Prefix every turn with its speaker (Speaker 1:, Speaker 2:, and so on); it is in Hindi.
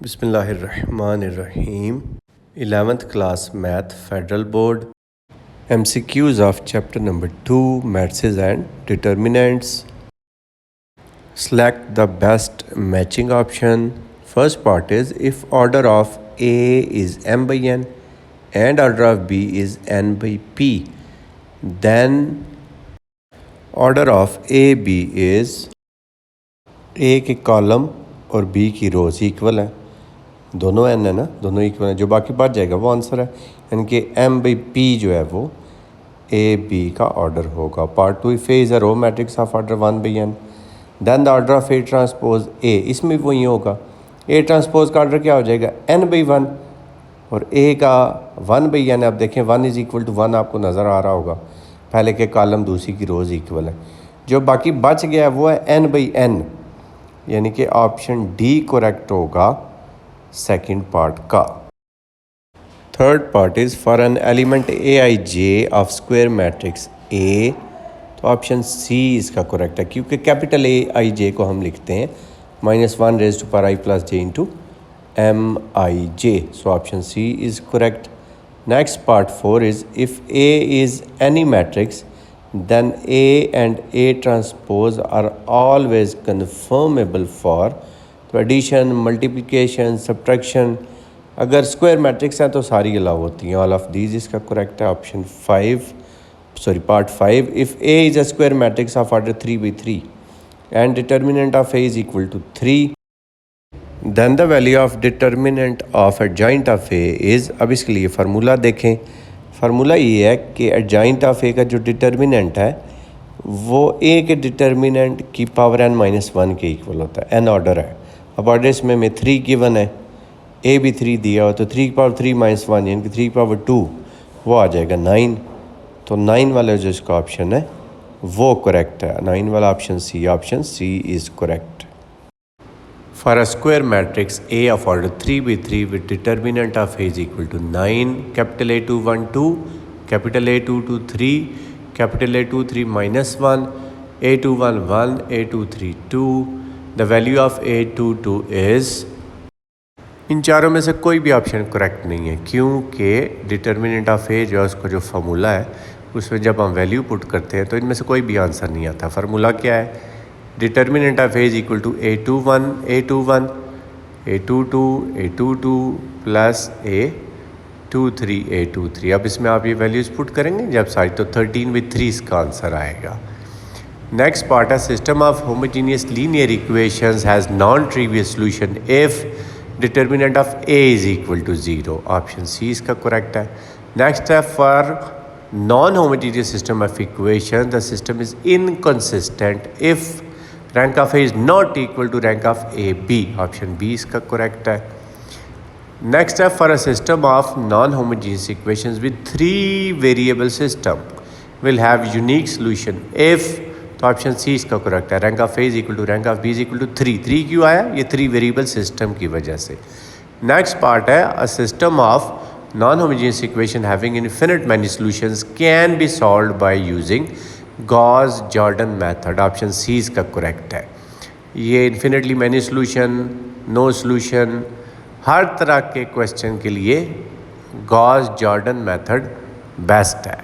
Speaker 1: Bismillahirrahmanirrahim. 11th class Math Federal Board. MCQs of chapter number 2 Matrices and Determinants. Select the best matching option. First part is if order of A is m by n and order of B is n by p, then order of AB is A के कॉलम और B की रोज इक्वल है, दोनों n है ना, दोनों इक्वल है, जो बाकी बच जाएगा वो आंसर है। यानी कि m by p जो है वो ए बी का ऑर्डर होगा। Part 2 if A is a row matrix of order 1 by n, then the order of A transpose A, इसमें भी वही होगा। ए ट्रांसपोज का ऑर्डर क्या हो जाएगा n by 1 और ए का 1 by n। आप देखें 1 इज़ इक्वल टू 1 आपको नज़र आ रहा होगा, पहले के कॉलम दूसरी की रोज़ इक्वल है। जो बाकी बच गया है वो है n by n, यानी कि ऑप्शन डी करेक्ट होगा सेकंड पार्ट का। Third part is for an element A I J of square matrix A, तो ऑप्शन सी इसका करेक्ट है, क्योंकि कैपिटल ए आई जे को हम लिखते हैं -1 raise to power i plus j into m i j, so option C is correct. Next part 4 is if A is any matrix then A and A transpose are always conformable for तो addition, multiplication, subtraction, अगर स्क्वायर मैट्रिक्स हैं तो सारी अलाउ होती हैं, ऑल ऑफ दीज इसका करेक्ट है option part 5। If A is a square matrix of order 3 by 3 and determinant of A is equal to 3, then the value of determinant of adjoint of A is, अब इसके लिए फार्मूला देखें। फार्मूला ये है कि एडजॉइंट ऑफ ए का जो डिटर्मिनेंट है वो ए के डिटर्मिनेंट की पावर n-1 के इक्वल होता है, n ऑर्डर है। अब ऑर्डर इसमें 3 गिवन है, ए भी 3 दिया हो, तो 3 की पावर 3-1 यानी कि 3 की पावर 2 वो आ जाएगा 9, तो 9 वाला जो इसका ऑप्शन है वो करेक्ट है, 9 वाला option C is correct. For a square matrix A of order 3 by 3 with determinant of A is equal to 9, capital A21 2, capital A22 3, capital A23 -1, A21 1, A23 2, the value of A22 is, इन चारों में से कोई भी ऑप्शन करेक्ट नहीं है, क्योंकि डिटर्मिनेंट ऑफ ए जो है उसका जो फार्मूला है उसमें जब हम वैल्यू पुट करते हैं तो इनमें से कोई भी आंसर नहीं आता। फार्मूला क्या है, determinant of A is equal to A21 A21 A22 A22 plus A23 A23। अब इसमें आप ये वैल्यूज़ पुट करेंगे जब सारी, तो 13 with 3 इसका आंसर आएगा। नेक्स्ट पार्ट है system of homogeneous linear equations has non trivial solution if determinant of A is equal to 0, option C इसका करेक्ट है। नेक्स्ट है for non homogeneous system of equation the system is inconsistent if rank of A is not equal to rank of A B, option B इसका करेक्ट है। नेक्स्ट है for a system of non homogeneous equations with 3 variable system will have unique solution if, तो ऑप्शन सी इसका करेक्ट है, rank of A is equal to rank of B is equal to 3 क्यों आया, ये 3 वेरिएबल सिस्टम की वजह से। नेक्स्ट पार्ट है a system of non homogeneous equation having infinite many solutions can be solved by using Gauss Jordan method, option C इसका करेक्ट है। ये infinitely many solution, no solution, हर तरह के क्वेश्चन के लिए गॉस-जॉर्डन मेथड बेस्ट है।